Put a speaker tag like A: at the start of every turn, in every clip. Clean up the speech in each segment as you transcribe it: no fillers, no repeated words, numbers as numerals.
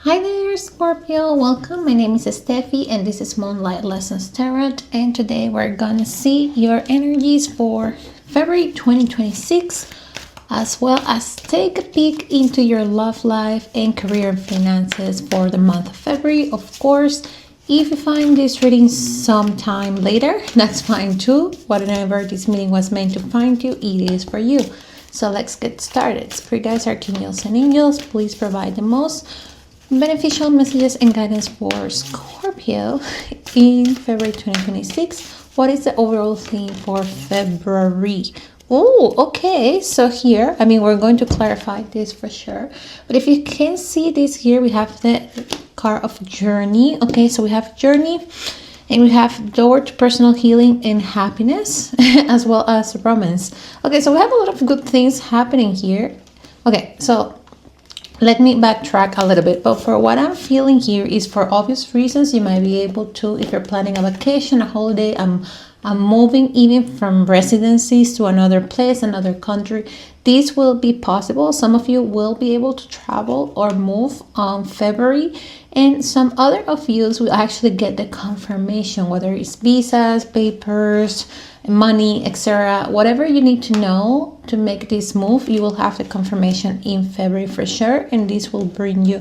A: Hi there, Scorpio. Welcome. My name is Estefi, and this is Moonlight Lessons Tarot. And today we're gonna see your energies for February 2026, as well as take a peek into your love life and career and finances for the month of February. Of course, if you find this reading sometime later, that's fine too. Whatever this meeting was meant to find you, it is for you. So let's get started. Spirit guides, archangels, and angels, please provide the most beneficial messages and guidance for Scorpio in February 2026. What is the overall theme for February? Oh, okay. So here, we're going to clarify this for sure. But if you can see this here, we have the card of journey. Okay, so we have journey and we have door to personal healing and happiness as well as romance. Okay, so we have a lot of good things happening here. Okay, so let me backtrack a little bit, but for what I'm feeling here is for obvious reasons, you might be able to, if you're planning a vacation, a holiday, I'm moving even from residencies to another place, another country. This will be possible. Some of you will be able to travel or move on February, and some other of you will actually get the confirmation, whether it's visas, papers, money, etc. Whatever you need to know to make this move, you will have the confirmation in February for sure, and this will bring you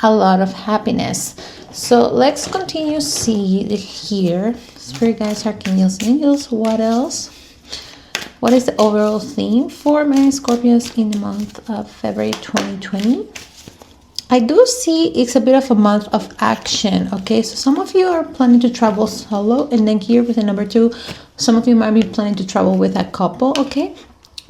A: a lot of happiness. So let's continue see it here. Spirit guides, archangels, angels. What else? What is the overall theme for my Scorpios in the month of February 2020? I do see it's a bit of a month of action. Okay, so some of you are planning to travel solo, and then here with the number 2, some of you might be planning to travel with a couple. Okay,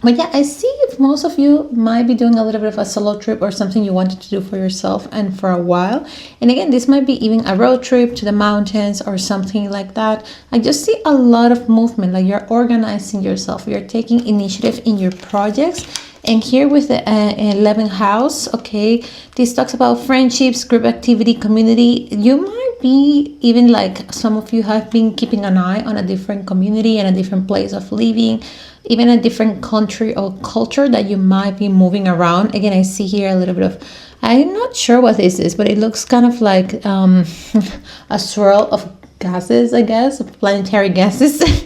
A: but yeah, I see if most of you might be doing a little bit of a solo trip or something you wanted to do for yourself and for a while. And again, this might be even a road trip to the mountains or something like that. I just see a lot of movement, like you're organizing yourself, you're taking initiative in your projects. And here with the 11th house, okay, this talks about friendships, group activity, community. You might be even like some of you have been keeping an eye on a different community and a different place of living, even a different country or culture that you might be moving around. Again, I see here a little bit of, I'm not sure what this is, but it looks kind of like a swirl of gases, I guess, of planetary gases.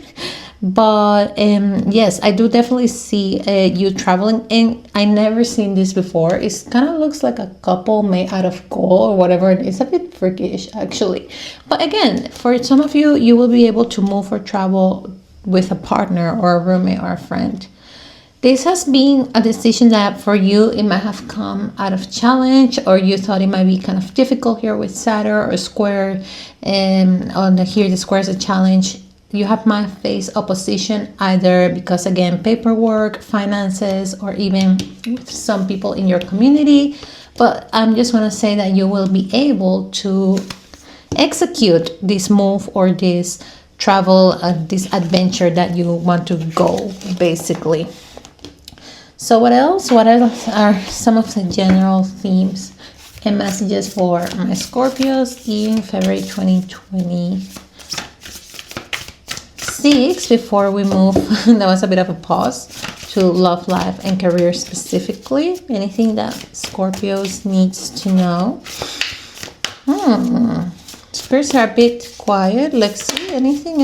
A: But yes, I do definitely see you traveling, and I never seen this before. It kind of looks like a couple made out of gold or whatever. It's a bit freakish actually, but again, for some of you, you will be able to move or travel with a partner or a roommate or a friend. This has been a decision that for you, it might have come out of challenge, or you thought it might be kind of difficult here with Saturn or square, and on here the square is a challenge. You have might face opposition either because, again, paperwork, finances, or even with some people in your community. But I'm just want to say that you will be able to execute this move or this travel, this adventure that you want to go, basically. So what else? What else are some of the general themes and messages for my Scorpios in February 2020? Before we move, there was a bit of a pause to love life and career specifically. Anything that Scorpios needs to know? Spirits are a bit quiet. Let's see. Anything?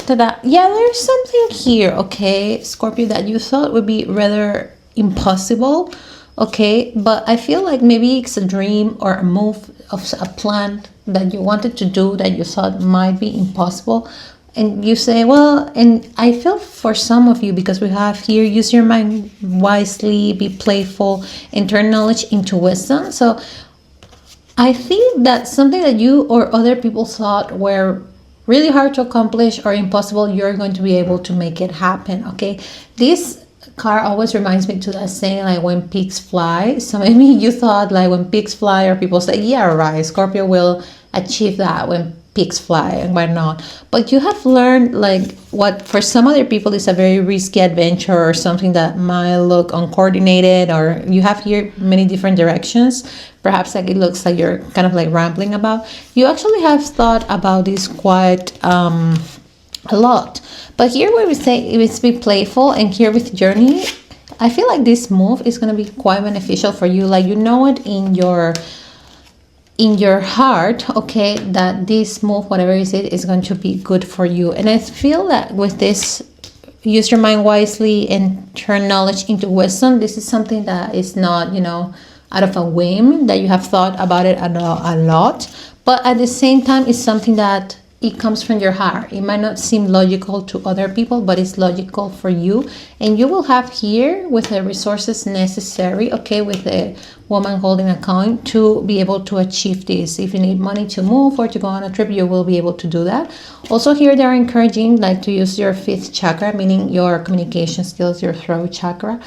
A: Ta-da. Yeah, there's something here, okay, Scorpio, that you thought would be rather impossible. Okay, but I feel like maybe it's a dream or a move of a plan that you wanted to do that you thought might be impossible. And you say, well, and I feel for some of you, because we have here, use your mind wisely, be playful, and turn knowledge into wisdom. So I think that something that you or other people thought were really hard to accomplish or impossible, you're going to be able to make it happen, okay? This card always reminds me to that saying, like, when pigs fly. So maybe you thought, like, when pigs fly, or people say, yeah, right, Scorpio will achieve that when pigs fly and whatnot. But you have learned, like, what for some other people is a very risky adventure or something that might look uncoordinated, or you have here many different directions. Perhaps like it looks like you're kind of like rambling about. You actually have thought about this quite a lot. But here where we say it's be playful, and here with journey, I feel like this move is going to be quite beneficial for you. Like, you know it in your in your heart, okay, that this move, whatever it is going to be good for you. And I feel that with this, use your mind wisely and turn knowledge into wisdom. This is something that is not, out of a whim, that you have thought about it a lot, but at the same time, it's something that it comes from your heart. It might not seem logical to other people, but it's logical for you. And you will have here with the resources necessary, okay, with the woman holding a coin, to be able to achieve this. If you need money to move or to go on a trip, you will be able to do that. Also here, they're encouraging like to use your 5th chakra, meaning your communication skills, your throat chakra,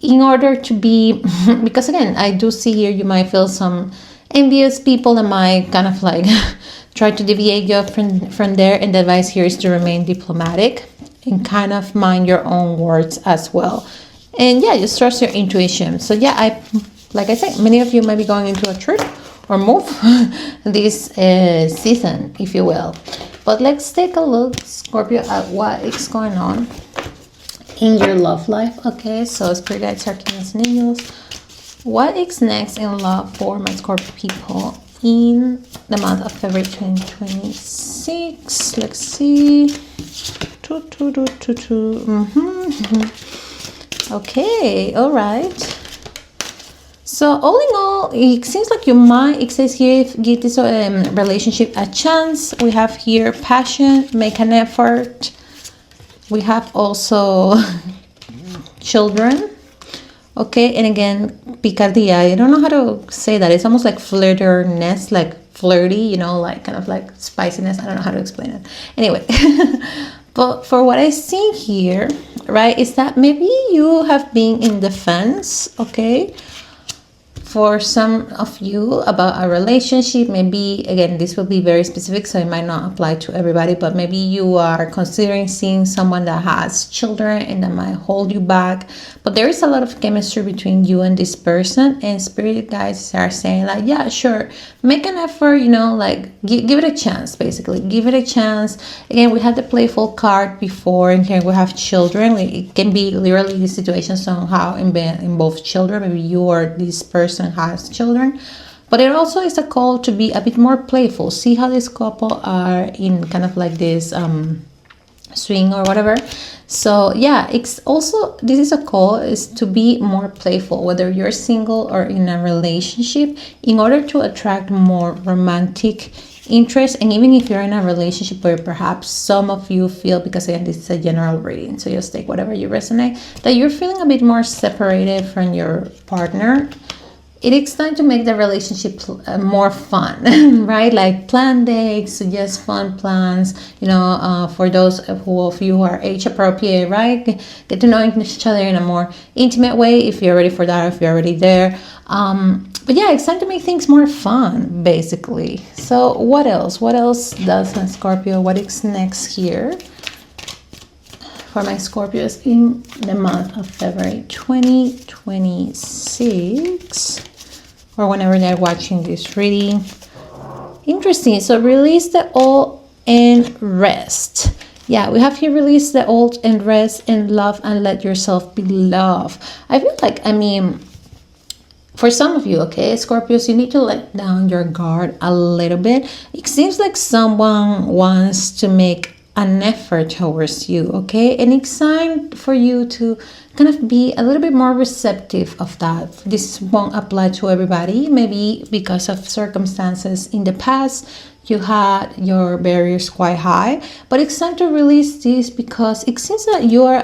A: in order to be, because again, I do see here you might feel some envious people that might kind of like try to deviate you from there, and the advice here is to remain diplomatic and kind of mind your own words as well. And yeah, just trust your intuition. So yeah, like I said, many of you might be going into a trip or move this season, if you will. But let's take a look, Scorpio, at what is going on in your love life. Okay, so spirit guides, archangels, and angels. What is next in love for my Scorpio people in the month of February 2026? Let's see. Okay, all right. So all in all, it seems like you might, it says here, give this relationship a chance. We have here passion, make an effort. We have also children. Okay, and again, picardia. I don't know how to say that. It's almost like flirtiness, like flirty, like kind of like spiciness. I don't know how to explain it. Anyway, but for what I see here, right, is that maybe you have been in defense, okay, for some of you about a relationship. Maybe, again, this will be very specific, so it might not apply to everybody, but maybe you are considering seeing someone that has children and that might hold you back. But there is a lot of chemistry between you and this person, and spirit guides are saying like, yeah, sure, make an effort, like give it a chance, basically. Give it a chance. Again, we had the playful card before, and here we have children. It can be literally the situation somehow involve children. Maybe you or this person has children, but it also is a call to be a bit more playful. See how this couple are in kind of like this swing or whatever. So yeah, it's also, this is a call is to be more playful, whether you're single or in a relationship, in order to attract more romantic interest. And even if you're in a relationship where perhaps some of you feel, because again, this is a general reading, so just take whatever you resonate, that you're feeling a bit more separated from your partner, it is time to make the relationship more fun, right? Like plan dates, suggest fun plans, for those of you who are age appropriate, right? Get to know each other in a more intimate way if you're ready for that, if you're already there. But yeah, it's time to make things more fun, basically. So what else? What else does my Scorpio? What is next here for my Scorpios in the month of February 2026? Or whenever they're watching this reading. Interesting. So release the old and rest. Yeah, we have here release the old and rest and love and let yourself be loved. I feel like, for some of you, okay, Scorpios, you need to let down your guard a little bit. It seems like someone wants to make an effort towards you, okay? And it's time for you to kind of be a little bit more receptive of that. This won't apply to everybody. Maybe because of circumstances in the past, you had your barriers quite high, but it's time to release this, because it seems that you're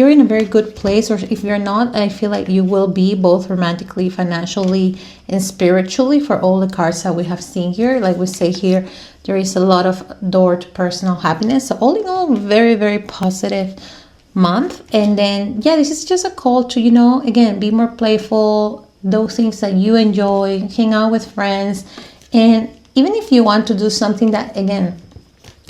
A: in a very good place. Or if you're not, I feel like you will be, both romantically, financially, and spiritually, for all the cards that we have seen here. Like we say here, there is a lot of door to personal happiness. So all in all, very, very positive month. And then yeah, this is just a call to, again, be more playful, those things that you enjoy, hang out with friends. And even if you want to do something that, again,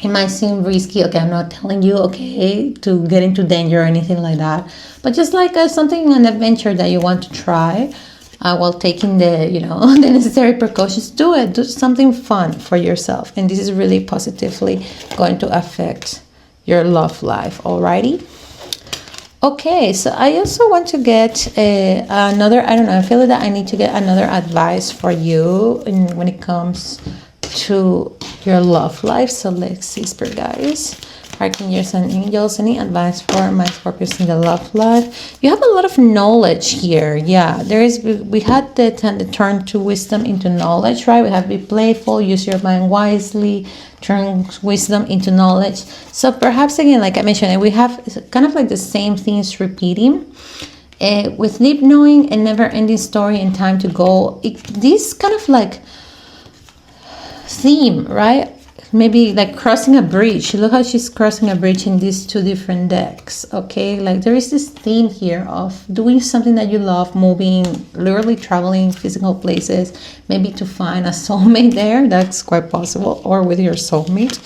A: it might seem risky, okay, I'm not telling you, okay, to get into danger or anything like that, but just like something, an adventure that you want to try, while taking the, the necessary precautions, do it. Do something fun for yourself. And this is really positively going to affect your love life. Alrighty. Okay, so I also want to get another, I don't know, I feel that I need to get another advice for you when it comes to your love life. So let's see, spirit guys, archangels and angels, any advice for my Scorpios in the love life? You have a lot of knowledge here. Yeah, we had the turn to wisdom into knowledge, right? We have to be playful, use your mind wisely, turn wisdom into knowledge. So perhaps again, like I mentioned, we have kind of like the same things repeating. With deep knowing and never-ending story and time to go, this kind of like theme, right? Maybe like crossing a bridge. Look how she's crossing a bridge in these two different decks. Okay, like there is this theme here of doing something that you love, moving, literally traveling physical places, maybe to find a soulmate there. That's quite possible, or with your soulmate.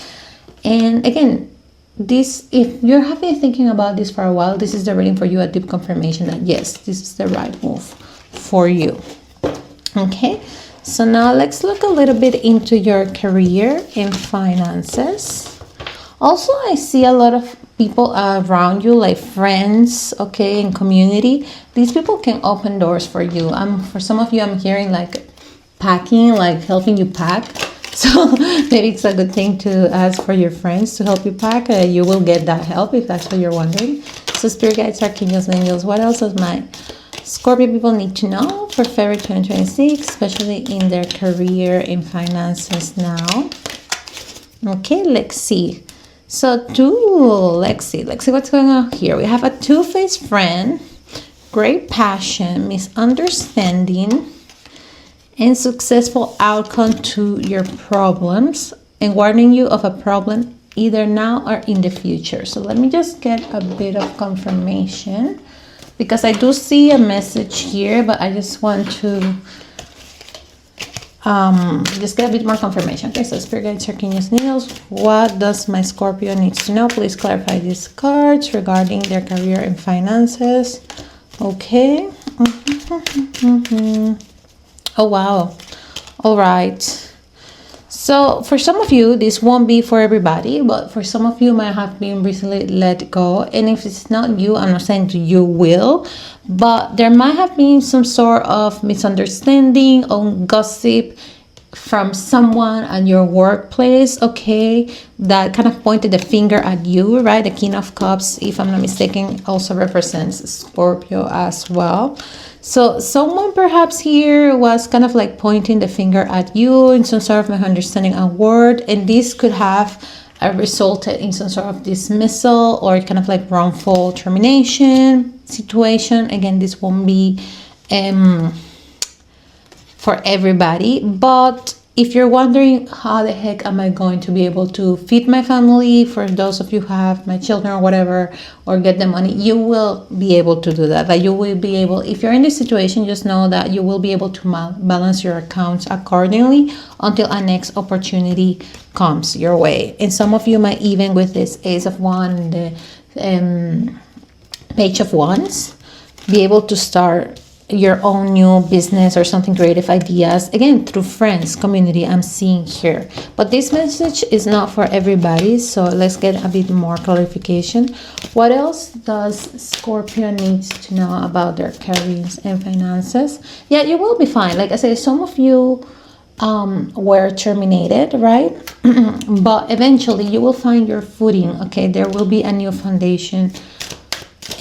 A: And again, this, if you're having thinking about this for a while, this is the reading for you, a deep confirmation that yes, this is the right move for you. Okay, so now let's look a little bit into your career and finances. Also, I see a lot of people around you, like friends, okay, and community. These people can open doors for you. For some of you, I'm hearing like packing, like helping you pack. So maybe it's a good thing to ask for your friends to help you pack. You will get that help if that's what you're wondering. So spirit guides, archangels, and angels, what else does my Scorpio people need to know for February 2026, especially in their career and finances now? Okay, let's see. So let's see what's going on here. We have a two-faced friend, great passion, misunderstanding, and successful outcome to your problems, and warning you of a problem either now or in the future. So let me just get a bit of confirmation, because I do see a message here, but I just want to just get a bit more confirmation. Okay, so spirit guides, archangels, angels, what does my Scorpio needs to know? Please clarify these cards regarding their career and finances. Okay. Oh wow. All right. So for some of you, this won't be for everybody, but for some of you might have been recently let go. And if it's not you, I'm not saying you will, but there might have been some sort of misunderstanding or gossip from someone at your workplace, okay, that kind of pointed the finger at you, right? The King of Cups, if I'm not mistaken, also represents Scorpio as well. So someone perhaps here was kind of like pointing the finger at you in some sort of misunderstanding a word, and this could have resulted in some sort of dismissal or kind of like wrongful termination situation. Again, this won't be for everybody, but if you're wondering how the heck am I going to be able to feed my family, for those of you who have my children or whatever, or get the money, you will be able to do that. That you will be able, if you're in this situation, just know that you will be able to balance your accounts accordingly until a next opportunity comes your way. And some of you might even, with this Ace of Wands and the Page of Wands, be able to start your own new business or something, creative ideas, again through friends, community, I'm seeing here. But this message is not for everybody, so let's get a bit more clarification. What else does Scorpio needs to know about their careers and finances? Yeah, you will be fine. Like I say, some of you were terminated, right? But eventually you will find your footing. Okay, there will be a new foundation,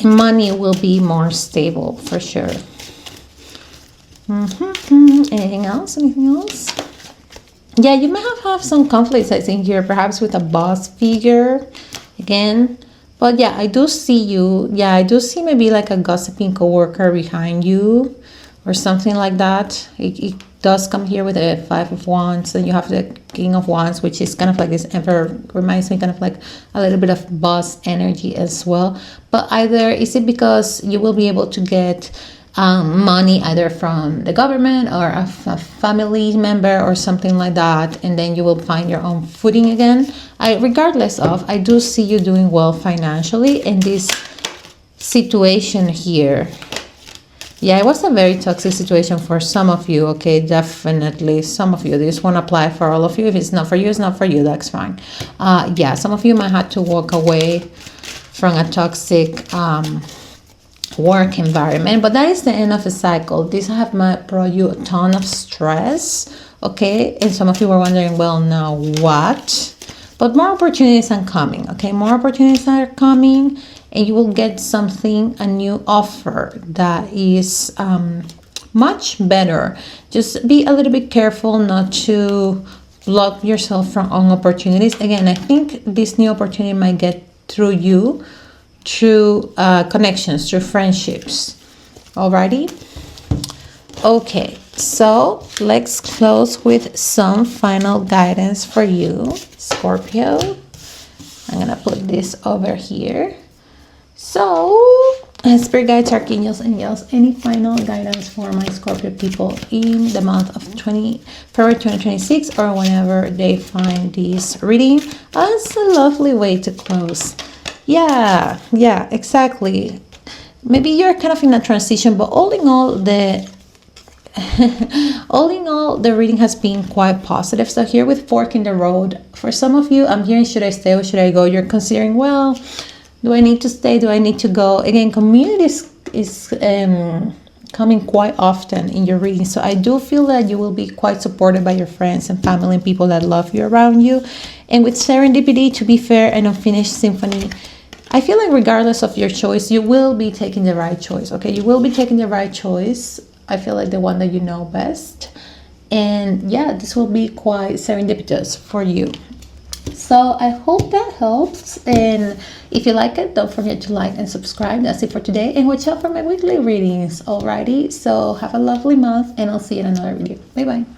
A: and money will be more stable for sure. Anything else? Yeah, you may have some conflicts, I think, here, perhaps with a boss figure again. But yeah, I do see you. Yeah, I do see maybe like a gossiping coworker behind you or something like that. It does come here with a Five of Wands, and you have the King of Wands, which is kind of like this Emperor, reminds me kind of like a little bit of boss energy as well. But either is it because you will be able to get money either from the government or a family member or something like that, and then you will find your own footing again. Regardless of, I do see you doing well financially in this situation here. Yeah, it was a very toxic situation for some of you. Okay, definitely some of you. This won't apply for all of you. If it's not for you, it's not for you. That's fine. Yeah, some of you might have to walk away from a toxic work environment, but that is the end of a cycle. This have brought you a ton of stress, okay? And some of you were wondering, well, now what? But more opportunities are coming, okay? More opportunities are coming, and you will get something, a new offer that is much better. Just be a little bit careful not to block yourself from own opportunities. Again, I think this new opportunity might get through you, through connections, through friendships. Alrighty? Okay, so let's close with some final guidance for you, Scorpio. I'm gonna put this over here. So, Spirit guides, archangels, angels, any final guidance for my Scorpio people in the month of February 2026, or whenever they find this reading? That's a lovely way to close. Yeah, exactly. Maybe you're kind of in a transition, but all in all, the reading has been quite positive. So here with fork in the road, for some of you, I'm hearing, should I stay or should I go? You're considering, well, do I need to stay? Do I need to go? Again, community is coming quite often in your reading. So I do feel that you will be quite supported by your friends and family and people that love you around you. And with serendipity, to be fair, and unfinished symphony, I feel like regardless of your choice, you will be taking the right choice, okay? You will be taking the right choice. I feel like the one that you know best. And yeah, this will be quite serendipitous for you. So I hope that helps, and if you like it, don't forget to like and subscribe. That's it for today, and watch out for my weekly readings. Alrighty, so have a lovely month, and I'll see you in another video. Bye bye.